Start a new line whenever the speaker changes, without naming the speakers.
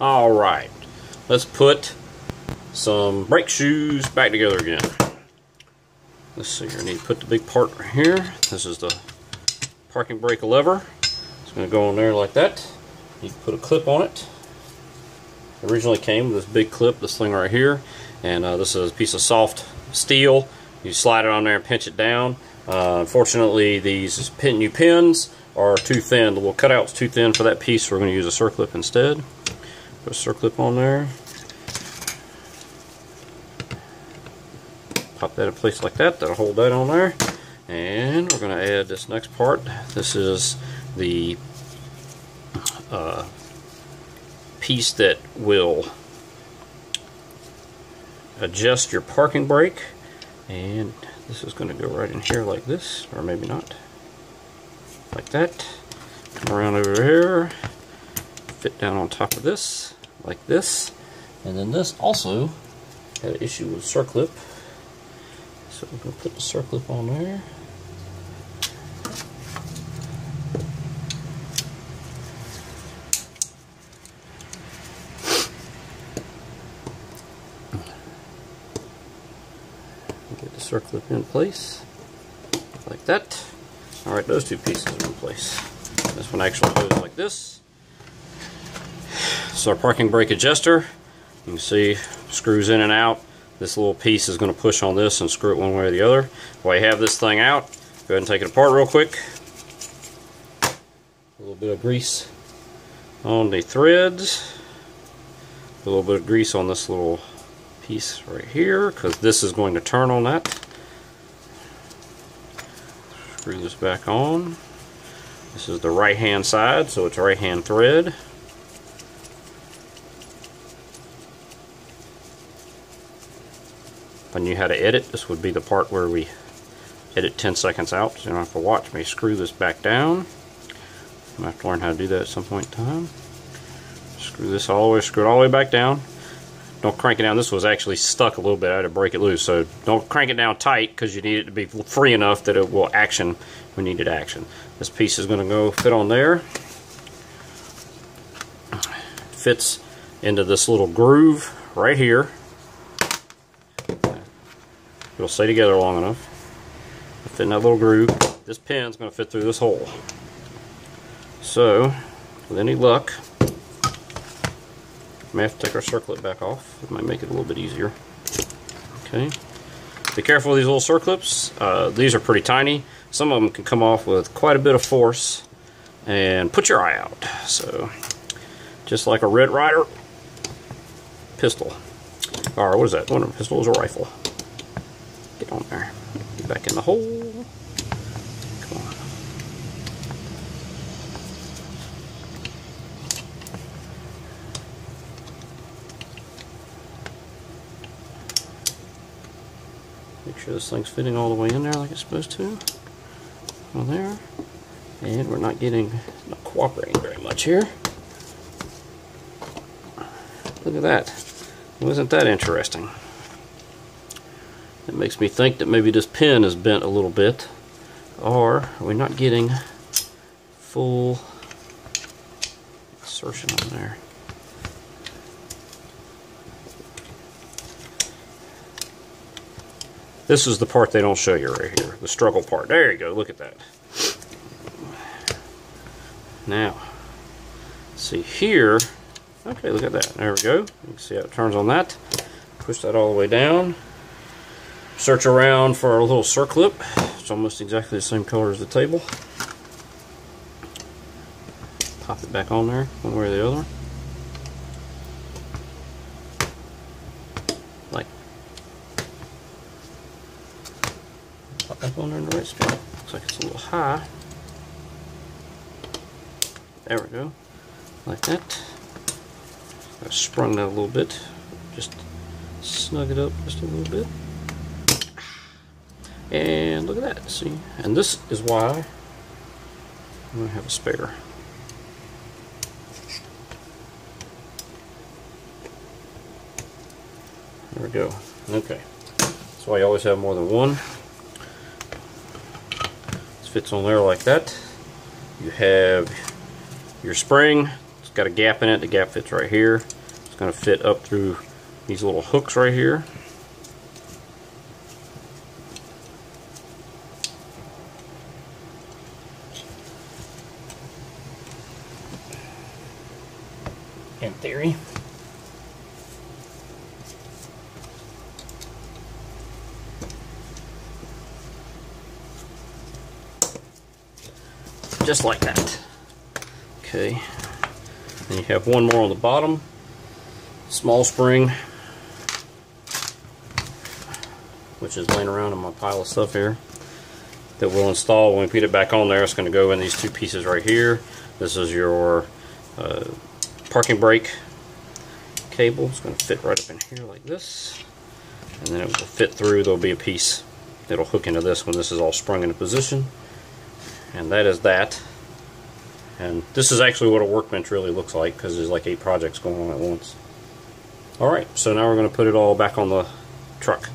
Alright, let's put some brake shoes back together again. Let's see here, I need to put the big part right here. This is the parking brake lever. It's going to go on there like that. You can put a clip on it. It originally came with this big clip, this thing right here, and this is a piece of soft steel. You slide it on there and pinch it down. Unfortunately, these new pins are too thin. The little cutout's too thin for that piece, so we're going to use a circlip instead. Put a circlip on there. Pop that in place like that. That'll hold that on there. And we're going to add this next part. This is the piece that will adjust your parking brake, and this is going to go right in here like this, or maybe not, like that. Come around over here, fit down on top of this like this, and then this also had an issue with circlip, so we're going to put the circlip on there. Get the circlip in place like that. Alright, those two pieces are in place. This one actually goes like this. It's our parking brake adjuster. You can see screws in and out. This little piece is going to push on this and screw it one way or the other. While you have this thing out, go ahead and take it apart real quick. A little bit of grease on the threads. A little bit of grease on this little piece right here, because this is going to turn on that. Screw this back on. This is the right hand side, so it's right hand thread. If I knew how to edit, this would be the part where we edit 10 seconds out, so you don't have to watch me screw this back down. I'm going to have to learn how to do that at some point in time. Screw this all the way, screw it all the way back down. Don't crank it down. This was actually stuck a little bit. I had to break it loose, so don't crank it down tight, because you need it to be free enough that it will action when needed action. This piece is going to go fit on there. Fits into this little groove right here. It'll stay together long enough. Fit in that little groove. This pin's going to fit through this hole. So, with any luck, we may have to take our circlip back off. It might make it a little bit easier. Okay. Be careful with these little circlips. These are pretty tiny. Some of them can come off with quite a bit of force and put your eye out. So, just like a Red Ryder pistol. Or what is that? One of a pistol is a rifle. Get on there. Get back in the hole. Come on. Make sure this thing's fitting all the way in there like it's supposed to. On there. And we're not cooperating very much here. Look at that. Wasn't that interesting? It makes me think that maybe this pin is bent a little bit, or we're not getting full insertion on there. This is the part they don't show you right here, the struggle part. There you go, look at that. Now, see here, okay, look at that. There we go. You can see how it turns on that. Push that all the way down. Search around for a little circlip. It's almost exactly the same color as the table. Pop it back on there, one way or the other. Like. Pop back on there in the right spot. Looks like it's a little high. There we go. Like that. I sprung that a little bit. Just snug it up just a little bit. And look at that, see? And this is why I'm going to have a spare. There we go. Okay. That's why you always have more than one. This fits on there like that. You have your spring. It's got a gap in it. The gap fits right here. It's going to fit up through these little hooks right here. In theory. Just like that. Okay. Then you have one more on the bottom. Small spring, which is laying around in my pile of stuff here, that we'll install. When we put it back on there, it's going to go in these two pieces right here. This is your parking brake cable. It's going to fit right up in here like this, and then it will fit through. There'll be a piece that'll hook into this when this is all sprung into position, and that is that. And this is actually what a workbench really looks like, because there's like 8 projects going on at once. Alright, so now we're going to put it all back on the truck.